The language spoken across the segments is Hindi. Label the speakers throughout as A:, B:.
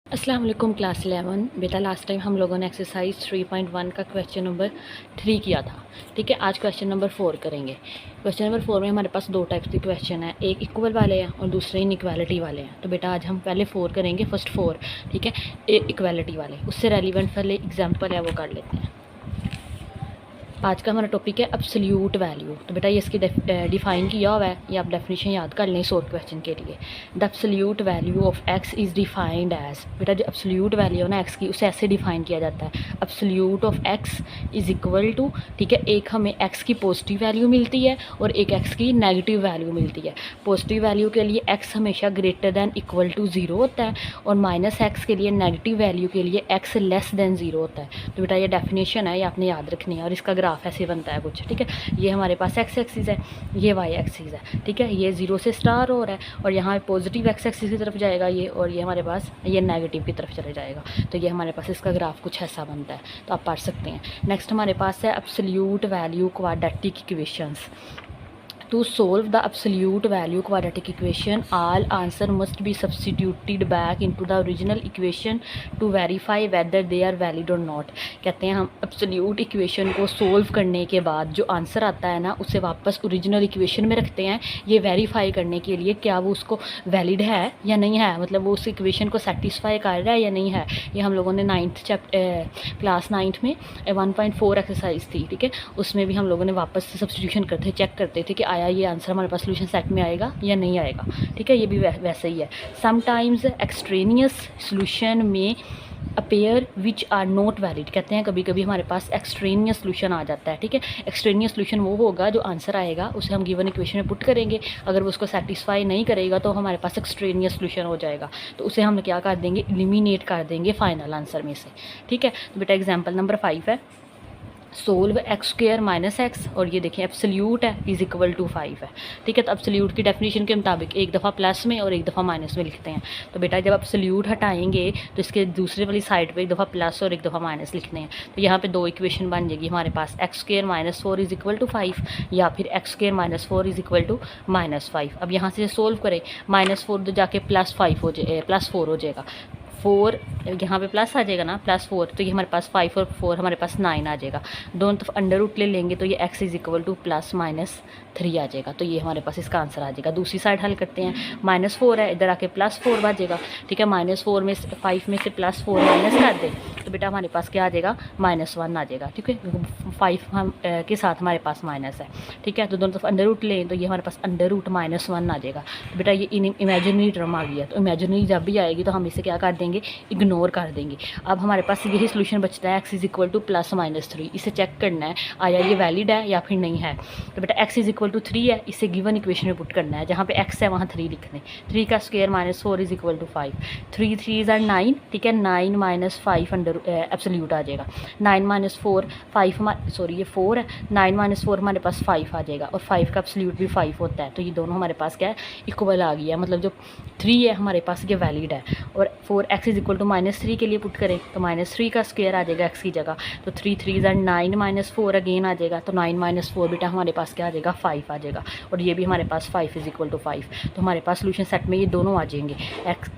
A: अस्सलाम वालेकुम क्लास 11। बेटा लास्ट टाइम हम लोगों ने एक्सरसाइज 3.1 का क्वेश्चन नंबर 3 किया था। ठीक है, आज क्वेश्चन नंबर 4 करेंगे। क्वेश्चन नंबर 4 में हमारे पास दो टाइप्स के क्वेश्चन है, एक इक्वल वाले हैं और दूसरे इनइक्वालिटी वाले हैं। तो बेटा आज हम पहले 4 करेंगे, फर्स्ट 4। ठीक है, इक्वालिटी वाले, उससे रेलिवेंट वाले एग्जाम्पल है वो कर लेते हैं। आज का हमारा टॉपिक है अब्सोल्यूट वैल्यू। तो बेटा ये इसकी डिफ़ाइन किया हुआ है, ये आप डेफिनेशन याद कर लें शॉर्ट क्वेश्चन के लिए। The absolute value of x is defined as, बेटा जो अब्सोल्यूट वैल्यू है ना एक्स की, उसे ऐसे डिफाइन किया जाता है, absolute of x is equal to, ठीक है, एक हमें एक्स की पॉजिटिव वैल्यू मिलती है और एक एक्स की नेगेटिव वैल्यू मिलती है। पॉजिटिव वैल्यू के लिए एक्स हमेशा greater than equal to zero होता है और माइनस एक्स के लिए, नेगेटिव वैल्यू के लिए एक्स लेस दैन ज़ीरो होता है। तो बेटा ये डेफिनेशन है, ये आपने याद रखनी है। और इसका ग्राफ ऐसे बनता है कुछ, ठीक है, ये हमारे पास एक्स एक्सिस है, ये वाई एक्सिस है, ठीक है, ये जीरो से स्टार हो रहा है और यहाँ पॉजिटिव एक्स एक्सिस की तरफ जाएगा ये, और ये हमारे पास ये नेगेटिव की तरफ चले जाएगा। तो ये हमारे पास इसका ग्राफ कुछ ऐसा बनता है, तो आप पढ़ सकते हैं। नेक्स्ट हमारे पास है absolute value quadratic equations. To solve the absolute value quadratic equation, all answer must be substituted back into the original equation to verify whether they are valid or not। कहते हैं हम absolute equation को solve करने के बाद जो आंसर आता है ना, उसे वापस ओरिजिनल इक्वेशन में रखते हैं, ये वेरीफाई करने के लिए क्या वो उसको वैलिड है या नहीं है, मतलब वो उस इक्वेशन को सेटिस्फाई कर रहा है या नहीं है। ये हम लोगों ने क्लास 9 में 1.4 एक्सरसाइज थी, ठीक है, उसमें भी हम लोगों ने वापस सब्सटीट्यूशन करते चेक करते थे कि आया ये आंसर हमारे पास सोल्यूशन सेट में आएगा या नहीं आएगा। ठीक है, ये भी वैसे ही है। समटाइम्स एक्सट्रेनियस सोल्यूशन में appear which are not valid. कहते हैं कभी कभी हमारे पास एक्सट्रेनियस सोल्यूशन आ जाता है। ठीक है, एक्सट्रेनियस सोल्यूशन वो होगा जो आंसर आएगा उसे हम गिवन इक्वेशन में पुट करेंगे, अगर वो उसको सेटिस्फाई नहीं करेगा तो हमारे पास एक्सट्रेनियस सोल्यूशन हो जाएगा, तो उसे हम क्या कर देंगे, एलिमिनेट कर देंगे फाइनल आंसर में से। ठीक है, तो बेटा एग्जाम्पल नंबर 5 है, solve x square minus x, और ये देखिए एब्सोल्यूट है इज इक्वल टू 5 है। ठीक है, तो एब्सोल्यूट की डेफिनेशन के मुताबिक एक दफ़ा प्लस में और एक दफ़ा माइनस में लिखते हैं। तो बेटा जब एब्सोल्यूट हटाएंगे तो इसके दूसरे वाली साइड पे एक दफ़ा प्लस और एक दफ़ा माइनस लिखते हैं। तो यहाँ पे दो इक्वेशन बन जाएगी हमारे पास, x square minus 4 is equal to 5 या फिर x square minus 4 is equal to minus 5। अब यहाँ से सोल्व करें, माइनस 4 तो जाके प्लस 5 हो जाए, प्लस 4 हो जाएगा, 4 यहाँ पे प्लस आ जाएगा ना, प्लस 4, तो ये हमारे पास 5 और 4 हमारे पास 9 आ जाएगा। दोनों तरफ अंडर रूट ले लेंगे तो ये x is equal two plus minus 3 आ जाएगा। तो ये हमारे पास इसका आंसर आ जाएगा। दूसरी साइड हल करते हैं, -4 है, इधर आके +4 बचेगा। ठीक है, -4 में 5 में से +4 माइनस कर दें तो बेटा हमारे पास क्या आ जाएगा, -1 आ जाएगा। ठीक है, 5 हम के साथ हमारे पास माइनस है। ठीक है, तो दोनों तरफ अंडर रूट लें तो ये हमारे पास अंडर रूट -1 आ जाएगा। तो बेटा ये इमेजिनरी टर्म आ गया, तो इमेजिनरी जब भी आएगी तो हम इसे क्या कर देंगे, इग्नोर कर देंगे। अब हमारे पास यही सोल्यूशन बचता है, x is equal two plus minus 3। इसे चेक करना है आया ये वैलिड है या फिर नहीं है। तो बेटा एक्स इज इक्वल टू 3 है, इसे गिवन इक्वेशन में पुट करना है, जहाँ पे एक्स है वहाँ 3 लिख दें। 3 का square -4 is equal to 5, 3 3 are 9। ठीक है, 9 - 5 अंडर एब्सोल्यूट आ जाएगा। 9 - 4 5 सॉरी ये 4 है, 9 - 4 हमारे पास 5 आ जाएगा और 5 का एब्सोल्यूट भी 5 होता है। तो ये दोनों हमारे पास क्या है, इक्वल आ गया, मतलब जो 3 है हमारे पास ये वैलिड है। और 4 एक्स इज इक्वल टू -3 के लिए पुट करें तो -3 का स्क्वायर आ जाएगा एक्स की जगह, तो 3 3 9 - 4 अगेन आ जाएगा, तो 9 - 4 बेटा हमारे पास क्या आ जाएगा, 5 आ जाएगा। और ये भी हमारे पास 5 इज इक्वल टू 5, तो हमारे पास सोल्यूशन सेट में ये दोनों आ जाएंगे, एक्स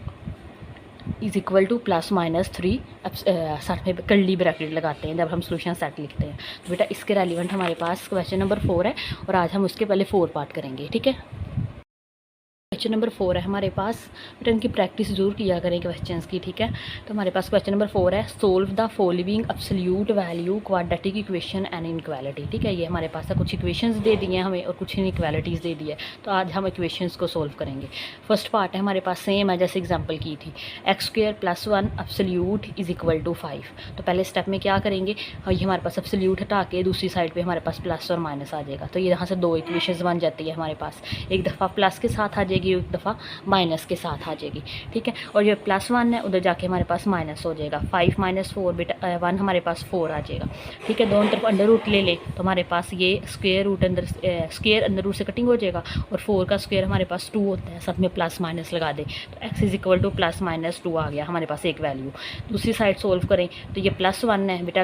A: इज इक्वल टू +-3। अब साथ में कर्ली ब्रैकेट लगाते हैं जब हम सोल्यूशन सेट लिखते हैं। तो बेटा इसके रेलिवेंट हमारे पास क्वेश्चन नंबर 4 है और आज हम उसके पहले 4 पार्ट करेंगे। ठीक है, क्वेश्चन नंबर 4 है हमारे पास, बेटा इनकी प्रैक्टिस जरूर किया करें क्वेश्चंस की। ठीक है, तो हमारे पास क्वेश्चन नंबर 4 है, solve the following absolute value quadratic equation and inequality. ठीक है, ये हमारे पास कुछ इक्वेशंस दे दिए हैं हमें और कुछ इनइक्वालिटीज़ दे दी है, तो आज हम इक्वेशंस को सोल्व करेंगे। फर्स्ट पार्ट है हमारे पास सेम है जैसे एग्जाम्पल की थी, x square +1 absolute is equal to 5। तो पहले स्टेप में क्या करेंगे, ये हमारे पास एब्सोल्यूट हटा के दूसरी साइड पर हमारे पास प्लस और माइनस आ जाएगा। तो ये यहाँ से दो इक्वेशंस बन जाती है हमारे पास, एक दफ़ा प्लस के साथ आ जाएगी, एक दफ़ा माइनस के साथ आ जाएगी। ठीक है, और ये +1 है उधर जाके हमारे पास माइनस हो जाएगा, 5 - 4 बेटा 1 हमारे पास 4 आ जाएगा। ठीक है, दोनों तरफ अंडर रूट ले ले तो हमारे पास ये स्क्वायर रूट अंदर रूट से कटिंग हो जाएगा और 4 का स्क्वायर हमारे पास 2 होता है, साथ में प्लस माइनस लगा दे तो x इज इक्वल टू +-2 आ गया हमारे पास एक वैल्यू। दूसरी साइड सोल्व करें तो ये +1 है बेटा,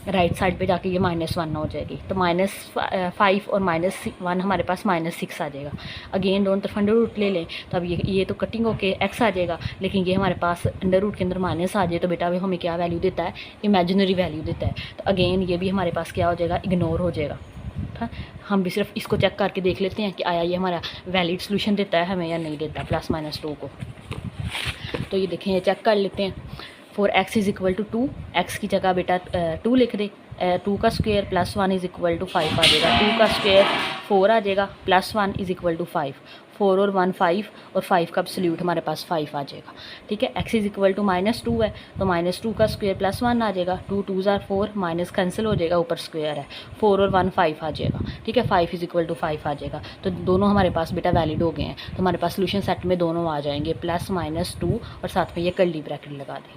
A: राइट साइड पे जाके ये -1 हो जाएगी, तो -5 और -1 हमारे पास -6 आ जाएगा। अगेन दोनों तरफ अंडर रूट रूट ले लें तो अब ये तो कटिंग होके एक्स आ जाएगा, लेकिन ये हमारे पास अंडर रूट के अंदर माइनस आ जाए तो बेटा हमें क्या वैल्यू देता है, इमेजिनरी वैल्यू देता है। तो अगेन ये भी हमारे पास क्या हो जाएगा, इग्नोर हो जाएगा। हम भी सिर्फ इसको चेक करके देख लेते हैं कि आया ये हमारा वैलिड सोल्यूशन देता है हमें या नहीं देता ±2 को। तो ये देखें, ये चेक कर लेते हैं। For x is equal to 2, x की जगह बेटा 2 लिख दे, 2 का स्क्वायर +1 इज़ इक्वल टू 5 आ जाएगा, 2 का स्क्वायर 4 आ जाएगा, +1 इज़ इक्वल टू 5, 4 और 1 5, और 5 का एब्सोल्यूट हमारे पास 5 आ जाएगा। ठीक है, x इज़ इक्वल टू -2 है तो -2 का स्क्वायर +1 आ जाएगा, 2 2 ज़ार 4, माइनस कैंसिल हो जाएगा, ऊपर स्क्वायर है, 4 और 1 5 आ जाएगा। ठीक है, 5 इज़ इक्वल टू 5 आ जाएगा। तो दोनों हमारे पास बेटा वैलिड हो गए हैं, तो हमारे पास सोल्यूशन सेट में दोनों आ जाएंगे, +-2 और साथ में ये कर्ली ब्रैकेट लगा दें।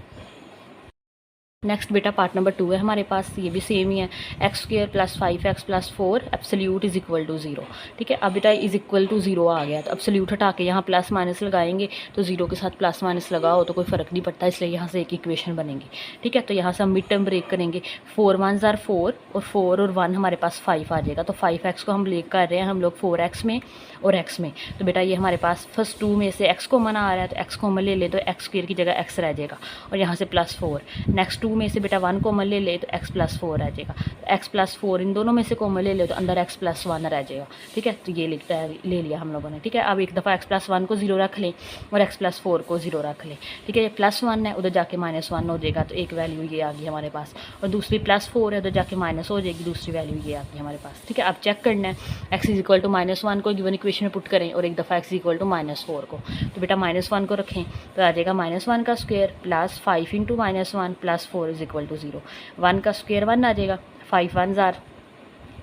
A: नेक्स्ट बेटा पार्ट नंबर 2 है हमारे पास, ये भी सेम ही है, x² + 5x + 4 absolute is equal to 0। ठीक है, अब बेटा इज़ इक्वल टू 0 आ गया तो एब्सोल्यूट हटा के यहाँ प्लस माइनस लगाएंगे तो 0 के साथ प्लस माइनस लगाओ तो कोई फ़र्क नहीं पड़ता, इसलिए यहाँ से एक इक्वेशन बनेगी। ठीक है, तो यहाँ से हम मिड टर्म ब्रेक करेंगे, 4 1 ज़ार 4 और 4 और 1 हमारे पास 5 आ जाएगा। तो 5x को हम ब्रेक कर रहे हैं हम लोग 4x में और x में, तो बेटा ये हमारे पास फर्स्ट 2 में से x कॉमन आ रहा है तो x कॉमन ले ले तो x² की जगह x रह जाएगा और यहाँ से +4। नेक्स्ट 2 में से बेटा 1 कॉमन ले ले तो x + 4 रह जाएगा, तो x + 4 इन दोनों में से कॉमन ले ले तो अंदर x + 1 रह जाएगा। ठीक है, तो ये लिखता है ले लिया हम लोगों ने। ठीक है, अब एक दफ़ा x + 1 को 0 रख लें और x + 4 को 0 रख लें। ठीक है, ये +1 है उधर जाके -1 हो जाएगा तो एक वैल्यू ये आ गई हमारे पास, और दूसरी +4 है उधर जाके माइनस हो जाएगी, दूसरी वैल्यू ये आ गई हमारे पास। ठीक है, अब चेक करना है, x इज़ इक्वल टू -1 को गिवन इक्वेशन में पुट करें और एक दफ़ा x इज़ इक्वल टू -4 को, तो बेटा -1 को रखें तो आ जाएगा -1 का स्क्वायर +5 × -1 +4 इज़ इक्वल टू 0, 1 का स्क्वायर 1 आ जाएगा, 5 1 ज़ार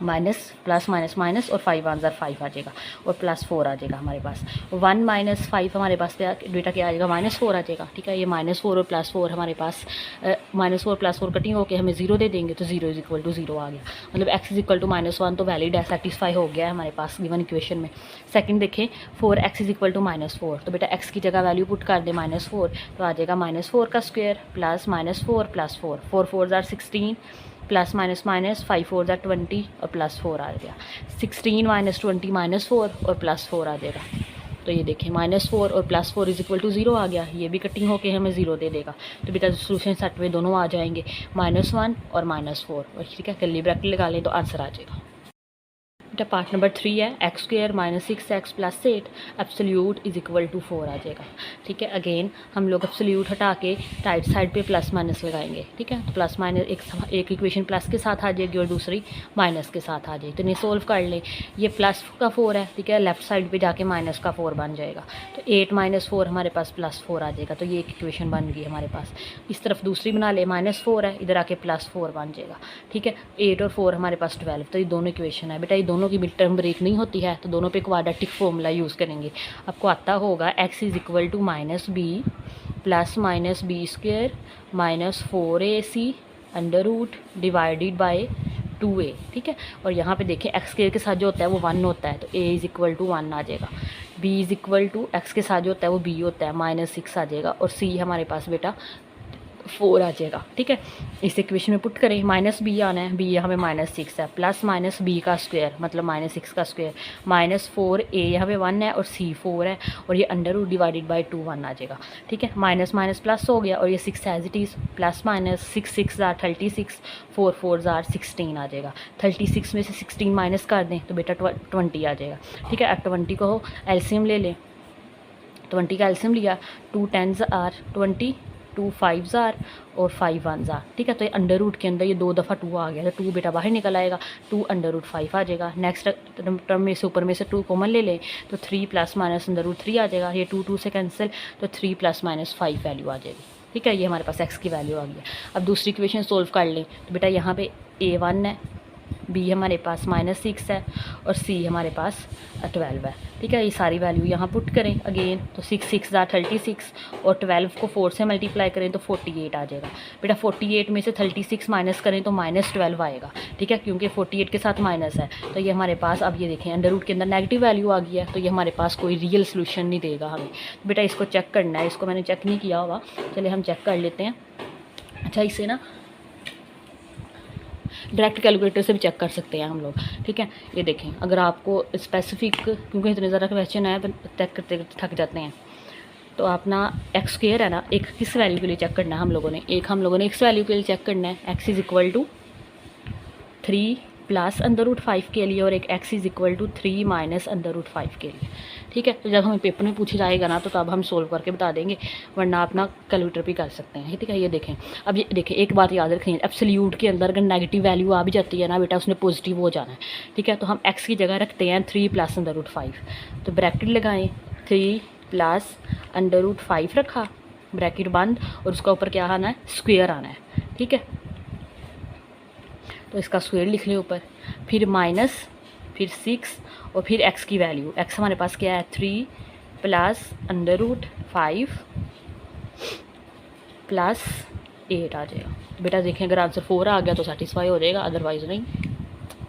A: माइनस प्लस माइनस माइनस और 5 1 ज़ार 5 आ जाएगा और +4 आ जाएगा हमारे पास। 1 - 5 हमारे पास बेटा क्या आ जाएगा, -4 आ जाएगा। ठीक है, ये -4 और +4 हमारे पास -4 +4 कटिंग होकर हमें 0 दे देंगे तो 0 इज़ इक्वल टू 0 आ गया, मतलब x इज़ इक्वल टू -1 तो वैलिड है, सेटिस्फाई हो गया है हमारे पास गिवन इक्वेशन में। सेकंड देखें, 4x इज़ इक्वल टू -4, तो बेटा x की जगह वैल्यू पुट कर दे -4 तो आ जाएगा -4 का स्क्वायर प्लस -4 + 4, 4 4 ज़ार 16 प्लस माइनस माइनस 5 4 ज़ार 20 और +4 आ गया, 16 - 20 -4 और +4 आ जाएगा। तो ये देखें -4 और +4 इज़ इक्वल टू 0 आ गया, ये भी कटिंग होके हमें 0 दे देगा। तो बेटा सोल्यूशन सेट में दोनों आ जाएंगे, -1 और -4, और ठीक है कर्ली ब्रैकेट लगा लें तो आंसर आ जाएगा। बेटा पार्ट नंबर 3 है, x² - 6x + 8 absolute is equal to 4 आ जाएगा। ठीक है, अगेन हम लोग एब्सोल्यूट हटा के राइट साइड पे प्लस माइनस लगाएंगे। ठीक है, तो प्लस माइनस एक इक्वेशन प्लस के साथ आ जाएगी और दूसरी माइनस के साथ आ जाएगी, तो इन्हें सोल्व कर लें। ये प्लस का 4 है, ठीक है, लेफ्ट साइड पे जाके माइनस का 4 बन जाएगा, तो 8 - 4 हमारे पास +4 आ जाएगा, तो ये एक इक्वेशन बन गई हमारे पास। इस तरफ दूसरी बना ले, -4 है, इधर आके +4 बन जाएगा। ठीक है, 8 और 4 हमारे पास 12, तो ये दोनों इक्वेशन है। बेटा ये दोनों की मिड टर्म ब्रेक नहीं होती है तो दोनों पे क्वाड्रेटिक फॉर्मूला यूज़ करेंगे। आपको आता होगा x is equal to -b plus -b² -4ac √ divided by 2a। ठीक है, और यहाँ पे देखें x² के साथ जो होता है वो 1 होता है, तो a इज़ इक्वल टू 1 आ जाएगा, b is equal to x के साथ जो होता है वो b होता है, -6 आ जाएगा, और c हमारे पास बेटा 4 आ जाएगा। ठीक है, इस इक्वेशन में पुट करें, -b आना है, b यहाँ पे -6 है, प्लस -b का स्क्वायर मतलब -6 का स्क्वायर, -4a यहाँ पे 1 है और c 4 है, और ये √ डिवाइडेड बाय 2 1 आ जाएगा। ठीक है, माइनस माइनस प्लस हो गया और ये 6 as it is, plus minus 6 6 ज़ार 36, 4 4 ज़ार 16 आ जाएगा। 36 में से 16 माइनस कर दें तो बेटा 20 आ जाएगा। ठीक है, अब 20 को एलसीएम ले लें, 20 का एलसीएम लिया, 2 10 ज़ार 20, 2 5 ज़ार और 5 1 ज़ार। ठीक है, तो ये √ के अंदर ये 2 दफ़ा 2 आ गया, तो 2 बेटा बाहर निकल आएगा, 2 √5 आ जाएगा। नेक्स्ट टर्म में से ऊपर में से 2 कॉमन ले लें तो 3 + -√3 आ जाएगा, ये 2 2 से कैंसिल, तो 3 + -5 वैल्यू आ जाएगी। ठीक है, ये हमारे पास x की वैल्यू आ गई है। अब दूसरी इक्वेशन सोल्व कर लें, तो बेटा यहाँ पे a 1 है, b हमारे पास -6 है और c हमारे पास 12 है। ठीक है, ये सारी वैल्यू यहाँ पुट करें अगेन, तो 6 6 ज़ार 36 और 12 को 4 से मल्टीप्लाई करें तो 48 आ जाएगा। बेटा 48 में से 36 माइनस करें तो -12 आएगा। ठीक है, क्योंकि 48 के साथ माइनस है, तो ये हमारे पास अब ये देखें √ के अंदर नेगेटिव वैल्यू आ गई है, तो ये हमारे पास कोई रियल सोल्यूशन नहीं देगा हमें। तो बेटा इसको चेक करना है, इसको मैंने चेक नहीं किया होगा, चलिए हम चेक कर लेते हैं। अच्छा, इसे ना डायरेक्ट कैलकुलेटर से भी चेक कर सकते हैं हम लोग, ठीक है। ये देखें, अगर आपको स्पेसिफिक, क्योंकि इतने ज़्यादा क्वेश्चन है चेक करते थक जाते हैं, तो आप ना एक्स स्क्वायर है ना, एक किस वैल्यू के लिए चेक करना है हम लोगों ने, एक हम लोगों ने एक्स वैल्यू के लिए चेक करना है, x is equal to 3 plus √5 के लिए, और एक x is equal to 3 minus √5 के लिए, ठीक है। तो जब हमें पेपर में पूछा जाएगा ना, तो तब हम सोल्व करके बता देंगे, वरना आप ना कैलकुलेटर भी कर सकते हैं, ठीक है। ये देखें, अब ये देखें, एक बात याद रखें, एब्सोल्यूट के अंदर अगर नेगेटिव वैल्यू आ भी जाती है ना बेटा, उसने पॉजिटिव हो जाना है, ठीक है। तो हम एक्स की जगह रखते हैं 3 प्लस √5, तो ब्रैकेट लगाएं, 3 प्लस √5 रखा, ब्रैकेट बंद, और उसका ऊपर क्या आना है, स्क्वायर आना है, ठीक है। तो इसका स्क्वायर लिख लें ऊपर, फिर माइनस, फिर 6, और फिर एक्स की वैल्यू, एक्स हमारे पास क्या है 3 प्लस √5 प्लस 8 आ जाएगा। बेटा देखें, अगर आंसर 4 आ गया तो सेटिस्फाई हो जाएगा, अदरवाइज़ नहीं।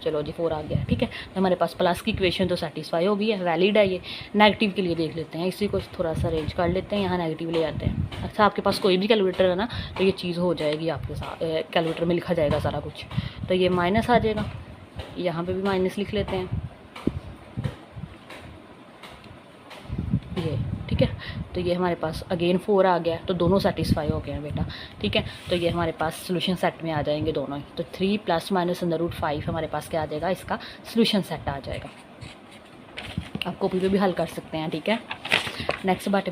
A: चलो जी 4 आ गया, ठीक है। तो हमारे पास प्लस की इक्वेशन तो सेटिस्फाई हो गई है, वैलिड है ये। नेगेटिव के लिए देख लेते हैं, इसी को थोड़ा सा अरेंज कर लेते हैं, यहाँ नेगेटिव ले आते हैं। अच्छा, आपके पास कोई भी कैलकुलेटर है ना, तो ये चीज़ हो जाएगी आपके साथ, कैलकुलेटर में लिखा जाएगा सारा कुछ। तो ये माइनस आ जाएगा, यहाँ पे भी माइनस लिख लेते हैं, ये, ठीक है। तो ये हमारे पास अगेन 4 आ गया, तो दोनों सेटिस्फाई हो गए हैं बेटा, ठीक है। तो ये हमारे पास सोल्यूशन सेट में आ जाएंगे दोनों ही। तो 3 प्लस माइनस √5 हमारे पास क्या आ जाएगा, इसका सोल्यूशन सेट आ जाएगा। आप कॉपी पे भी हल कर सकते हैं, ठीक है। नेक्स्ट बाद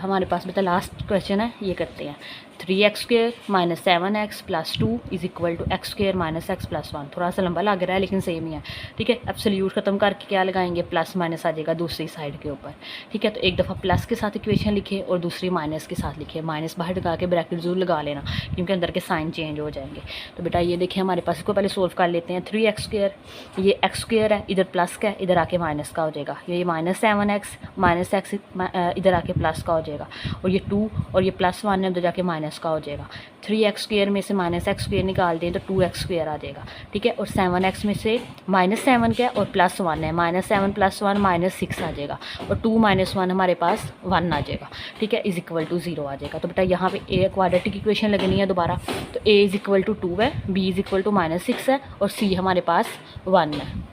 A: हमारे पास बेटा लास्ट क्वेश्चन है, ये करते हैं। 3x² minus 7x plus 2 is equal to x² minus x plus 1। थोड़ा सा लंबा लग रहा है लेकिन सेम ही है, ठीक है। एब्सोल्यूट ख़त्म करके क्या लगाएंगे, प्लस माइनस आ जाएगा दूसरी साइड के ऊपर, ठीक है। तो एक दफ़ा प्लस के साथ इक्वेशन लिखे और दूसरी माइनस के साथ लिखे, माइनस बाहर लगा के ब्रैकेट जरूर लगा लेना, क्योंकि अंदर के साइन चेंज हो जाएंगे। तो बेटा ये देखिए, हमारे पास इसको पहले सोल्व कर लेते हैं। 3x², ये x² है, इधर प्लस का है, इधर आके माइनस का हो जाएगा। ये माइनस 7x माइनस x इधर आके प्लस का हो जाएगा, और ये 2 और ये +1 है, उधर जाके माइनस का हो जाएगा। 3x² में से -x² निकाल दें तो 2x² आ जाएगा, ठीक है। और 7x में से -7 क्या है और +1 है, -7 + 1 -6 आ जाएगा, और 2 - 1 हमारे पास 1 आ जाएगा, ठीक है, इज़ इक्वल टू 0 आ जाएगा। तो बेटा यहाँ पे ए क्वाड्रेटिक इक्वेशन लगनी है दोबारा, तो a इज़ इक्वल टू 2 है, b इज़ इक्वल टू -6 है, और c हमारे पास 1 है।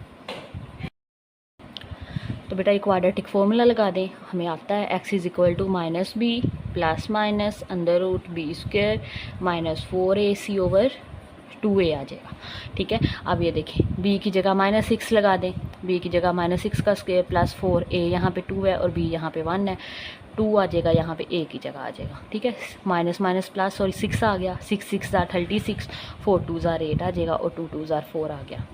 A: तो बेटा एक क्वाड्रेटिक फॉर्मूला लगा दें, हमें आता है x is equal to -b plus minus √b² -4ac over 2a आ जाएगा, ठीक है। अब ये देखें, b की जगह -6 लगा दें, b की जगह -6 का स्क्वायर प्लस 4a, यहाँ पे 2 है और b यहाँ पे 1 है, 2 आ जाएगा, यहाँ पे a की जगह आ जाएगा, ठीक है। माइनस माइनस प्लस, और 6 आ गया, 6 6 36, 4 2 8 आ जाएगा, और 2 2 4 आ गया।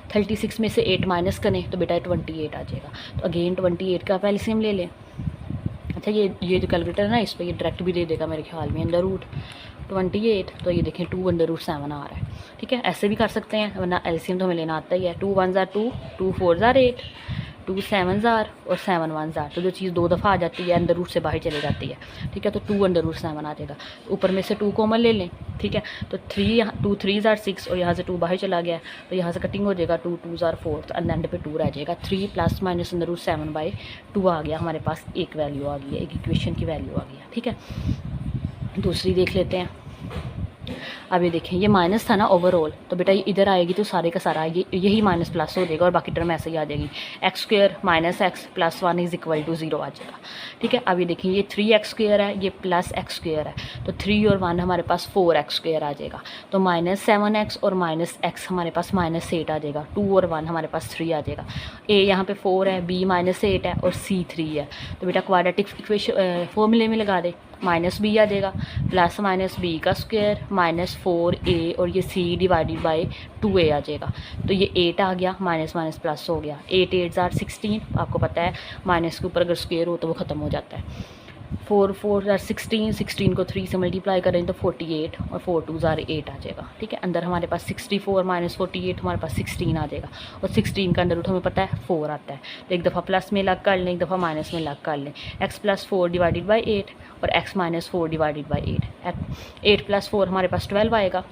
A: 36 में से 8 माइनस करें तो बेटा 28 आ जाएगा। तो अगेन 28 का एलसीएम ले लें। अच्छा, ये जो कैलकुलेटर है ना, इस पर ये डायरेक्ट भी दे देगा मेरे ख्याल में, √28, तो ये देखें 2 √7 आ रहा है, ठीक है। ऐसे भी कर सकते हैं, वरना एलसीएम तो हमें लेना आता ही है। 2 1 2, 2 4 8, 2 7 और 7 1, तो जो चीज़ 2 दफ़ा आ जाती है अंदर रूट से बाहर चली जाती है, ठीक है। तो 2 √7 आ जाएगा, ऊपर में से 2 कॉमन ले लें, ठीक है। तो 2 3 6, और यहाँ से 2 बाहर चला गया, तो यहाँ से कटिंग हो जाएगा, 2 2 4, तो एंड पे 2 रह जाएगा। 3 प्लस माइनस √7/2 आ गया, हमारे पास एक वैल्यू आ गई है, एक इक्वेशन की वैल्यू आ गई है, ठीक है। दूसरी देख लेते हैं। अब ये देखें, ये माइनस था ना ओवरऑल, तो बेटा ये इधर आएगी तो सारे का सारा यही माइनस प्लस हो जाएगा, और बाकी टर्म ऐसे ही आ जाएगी। x² - x + 1 is equal to 0 आ जाएगा, ठीक है। अब ये देखिए, ये 3x² है, ये +x² है, तो 3 और 1 हमारे पास 4x² आ जाएगा। तो -7x और -x हमारे पास -8 आ जाएगा। 2 और 1 हमारे पास 3 आ जाएगा। a यहाँ पे 4 है, b -8 है, और c 3 है। तो बेटा क्वाड्रेटिक इक्वेशन फॉर्मूले में लगा दे, -b आ जाएगा, प्लस माइनस b का स्क्वायर -4a, और ये c डिवाइडेड बाय 2a आ जाएगा। तो ये 8 आ गया, माइनस माइनस प्लस हो गया, 8 8 = 16। आपको पता है माइनस के ऊपर अगर स्क्वायर हो तो वो ख़त्म हो जाता है। 4 4 = 16, 16 को 3 से मल्टीप्लाई करें तो 48, और 4 2 = 8 आ जाएगा, ठीक है। अंदर हमारे पास 64 - 48 हमारे पास 16 आ जाएगा, और 16 का अंडर रूट हमें पता है 4 आता है। तो एक दफ़ा प्लस में लग कर लें, एक दफ़ा माइनस में लग कर लें। x + 4 डिवाइडेड बाई 8 और x - 4 डिवाइडेड बाई 8 + 4 हमारे पास 12 आएगा।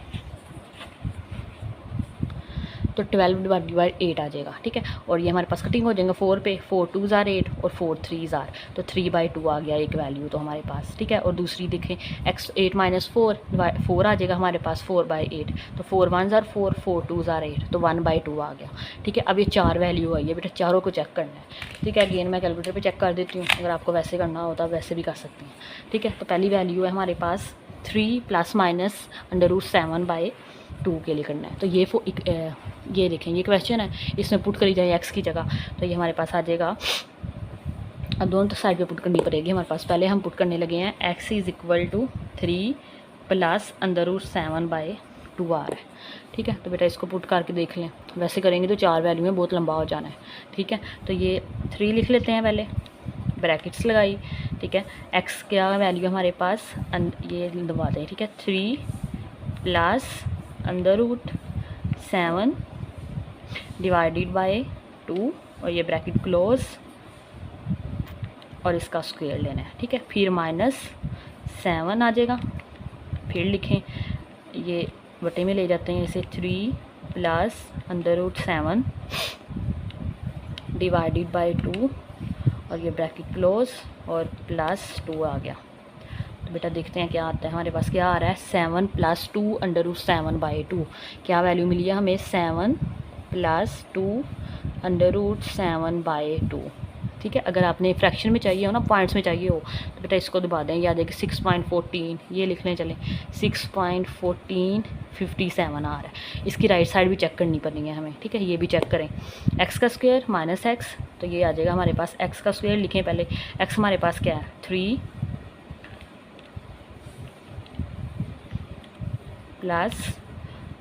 A: तो 12 डिवाइडेड बाई 8 आ जाएगा, ठीक है। और ये हमारे पास कटिंग हो जाएगा 4 पे, 4 2 ज़ार 8 और 4 3 ज़ार, तो 3/2 आ गया एक वैल्यू तो हमारे पास, ठीक है। और दूसरी देखें x 8 - 4 आ जाएगा हमारे पास 4/8, तो 4 1 ज़ार 4, 4 2 ज़ार 8, तो 1/2 आ गया, ठीक है। अब ये 4 वैल्यू आई है बेटा, चारों को चेक करना है, ठीक है। अगेन मैं कैलकुलेटर पे चेक कर देती हूँ, अगर आपको वैसे करना होता वैसे भी कर सकते हैं, ठीक है। तो पहली वैल्यू है हमारे पास 3 ± √7/2 के लिए करना है। तो ये देखें, ये क्वेश्चन है, इसमें पुट करी जाए x की जगह, तो ये हमारे पास आ जाएगा। अब दोनों तो साइड पे पुट करनी पड़ेगी हमारे पास। पहले हम पुट करने लगे हैं x = 3 + √7/2 आ रहा है, ठीक है। तो बेटा इसको पुट करके देख लें, वैसे करेंगे तो 4 वैल्यू में बहुत लंबा हो जाना है, ठीक है। तो ये 3 लिख लेते हैं, पहले ब्रैकेट्स लगाई, ठीक है। x क्या वैल्यू हमारे पास, ये दबा दें, ठीक है। 3 + √7 डिवाइडेड बाय 2 और ये ब्रैकेट क्लोज और इसका स्क्वायर लेना है, ठीक है। फिर -7 आ जाएगा, फिर लिखें, ये बटे में ले जाते हैं इसे, 3 + √7 डिवाइडेड बाय 2 और ये ब्रैकेट क्लोज और +2 आ गया। तो बेटा देखते हैं क्या आता है हमारे पास, क्या आ रहा है 7 + 2 √7/2, क्या वैल्यू मिली है हमें 7 + 2 √7/2, ठीक है। अगर आपने फ्रैक्शन में चाहिए हो ना, पॉइंट्स में चाहिए हो, तो बेटा इसको दबा दें, याद है कि 6.14 ये लिखने चलें, 6.1457 आ रहा है। इसकी राइट साइड भी चेक करनी पड़नी है हमें, ठीक है। ये भी चेक करें, x का स्क्वायर -x, तो ये आ जाएगा हमारे पास x का स्क्वायर, लिखें पहले x हमारे पास क्या है 3 +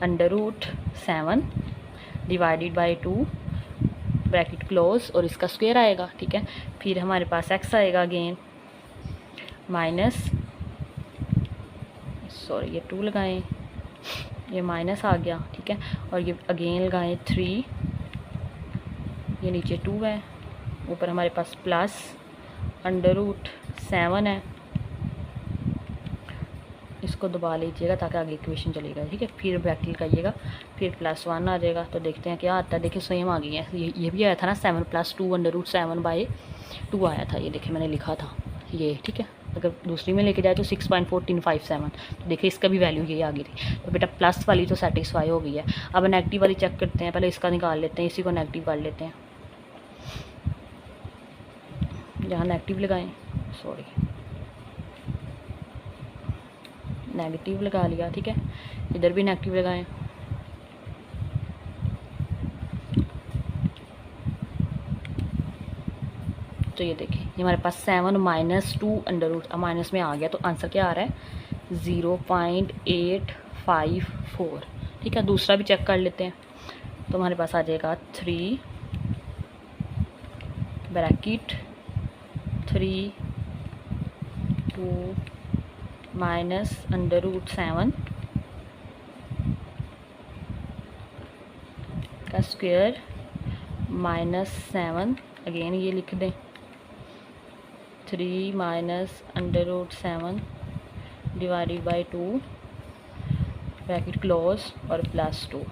A: √7 डिवाइडेड बाय 2 ब्रैकेट क्लोज और इसका स्क्वायर आएगा, ठीक है। फिर हमारे पास x आएगा अगेन ये 2 लगाएं, ये माइनस आ गया, ठीक है। और ये अगेन लगाएं 3, ये नीचे 2 है, ऊपर हमारे पास +√7 है, इसको दबा लीजिएगा ताकि आगे इक्वेशन चलेगा, ठीक है। फिर ब्रैकेट लगाइएगा, फिर +1 आ जाएगा, तो देखते हैं क्या आता है। देखिए सेम आ गई है, ये भी आया था ना 7 + 2 √7/2 आया था, ये देखिए मैंने लिखा था ये, ठीक है। अगर दूसरी में लेके जाए तो 6.1457, तो देखिए इसका भी वैल्यू यही आ गई थी। तो बेटा प्लस वाली तो सेटिस्फाई हो गई है। अब नेगेटिव वाली चेक करते हैं, पहले इसका निकाल लेते हैं, इसी को नेगेटिव कर लेते हैं, जहाँ नेगेटिव लगाएं, नेगेटिव लगा लिया, ठीक है। इधर भी नेगेटिव लगाएं, तो ये देखिए ये हमारे पास 7 - 2 √ माइनस में आ गया, तो आंसर क्या आ रहा है 0.854, ठीक है। दूसरा भी चेक कर लेते हैं, तो हमारे पास आ जाएगा 3 ब्रैकेट 3 2 -√7 का स्क्वायर -7, अगेन ये लिख दें 3 -√7 डिवाइडेड बाय 2 ब्रैकेट क्लोज और +2,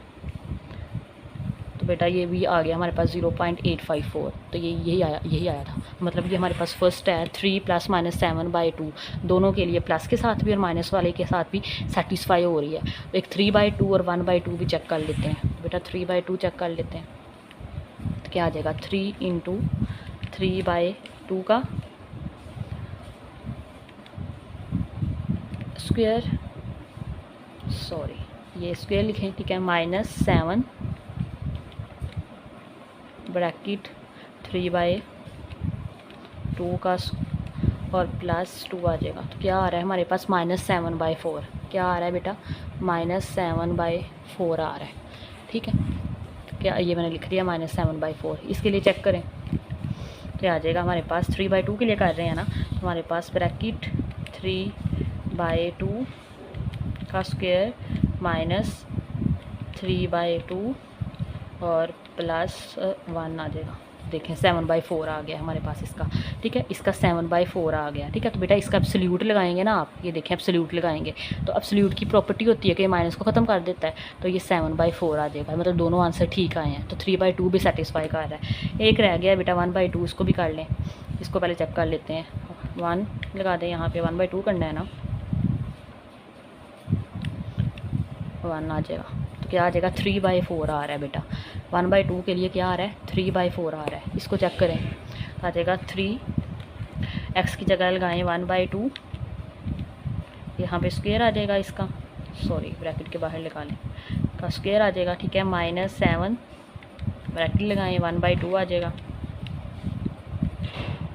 A: तो बेटा ये भी आ गया हमारे पास 0.854, तो यही आया था। मतलब ये हमारे पास फर्स्ट है 3 ± 7/2, दोनों के लिए प्लस के साथ भी और माइनस वाले के साथ भी सेटिस्फाई हो रही है। तो एक 3/2 और 1/2 भी चेक कर लेते हैं, तो बेटा 3/2 चेक कर लेते हैं, तो क्या आ जाएगा 3 × 3/2 का स्क्वायर, ये स्क्वायर लिखें, ठीक है, -7 ब्रैकेट 3/2 का और +2 आ जाएगा। तो क्या आ रहा है हमारे पास -7/4, क्या आ रहा है बेटा -7/4 आ रहा है, ठीक है। क्या ये मैंने लिख दिया -7/4, इसके लिए चेक करें, क्या आ जाएगा हमारे पास 3/2 के लिए कर रहे हैं ना, तो हमारे पास ब्रैकेट 3/2 का स्क्वायर -3/2 और +1 आ जाएगा, देखें 7/4 आ गया हमारे पास इसका, ठीक है, इसका 7/4 आ गया, ठीक है। तो बेटा इसका एब्सोल्यूट लगाएंगे ना आप, ये देखें एब्सोल्यूट लगाएंगे तो एब्सोल्यूट की प्रॉपर्टी होती है कि माइनस को ख़त्म कर देता है, तो ये 7/4 आ जाएगा, मतलब दोनों आंसर ठीक आए हैं। तो 3/2 भी सेटिस्फाई कर रहा है। एक रह गया बेटा 1/2, इसको भी कर लें, इसको पहले चेक कर लेते हैं। 1 लगा दें यहाँ पे, 1/2 करना है ना, 1 आ जाएगा, तो क्या आ जाएगा 3/4 आ रहा है बेटा। 1/2 के लिए क्या आ रहा है 3/4 आ रहा है, इसको चेक करें, आ जाएगा 3, x की जगह लगाएं 1/2, यहाँ पे स्क्वायर आ जाएगा इसका, सॉरी ब्रैकेट के बाहर लगा लें, का स्क्वायर आ जाएगा, ठीक है, -7 ब्रैकेट लगाएं 1/2 आ जाएगा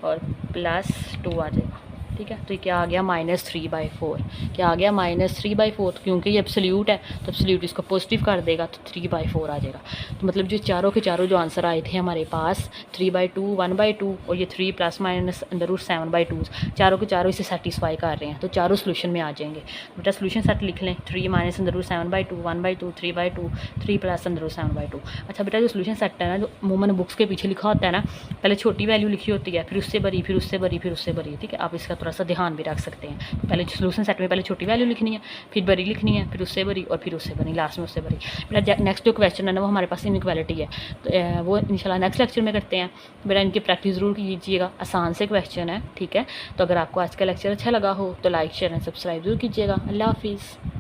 A: और +2 आ जाएगा, ठीक है। तो ये क्या आ गया -3/4, क्या आ गया -3/4, क्योंकि ये एब्सोल्यूट है तो एब्सोल्यूट इसको पॉजिटिव कर देगा तो 3/4 आ जाएगा। तो मतलब जो चारों के चारों जो आंसर आए थे हमारे पास 3/2, 1/2 और ये 3 ± √7/2, चारों के चारों इसे सेटिस्फाई कर रहे हैं, तो चारों सोल्यूशन में आ जाएंगे। बेटा सोल्यूशन सेट लिख लें, 3 - √7/2, 1/2, 3/2, 3 + √7/2। अच्छा बेटा जो सोल्यूशन सेट है ना, जो अमूमन बुक्स के पीछे लिखा होता है ना, पहले छोटी वैल्यू लिखी होती है, फिर उससे बड़ी, फिर उससे बड़ी, फिर उससे बड़ी, ठीक है। आप इसका थोड़ा सा ध्यान भी रख सकते हैं। पहले सोल्यूशन सेट में पहले छोटी वैल्यू लिखनी है, फिर बड़ी लिखनी है, फिर उससे बड़ी और फिर उससे बड़ी, लास्ट में उससे बड़ी। बेटा नेक्स्ट जो क्वेश्चन है ना वो हमारे पास इनइक्वालिटी है, तो वो इंशाल्लाह नेक्स्ट लेक्चर में करते हैं। बेटा इनकी प्रैक्टिस ज़रूर कीजिएगा, आसान से क्वेश्चन है, ठीक है। तो अगर आपको आज का लेक्चर अच्छा लगा हो तो लाइक शेयर एंड सब्सक्राइब जरूर कीजिएगा। अल्लाह हाफिज़।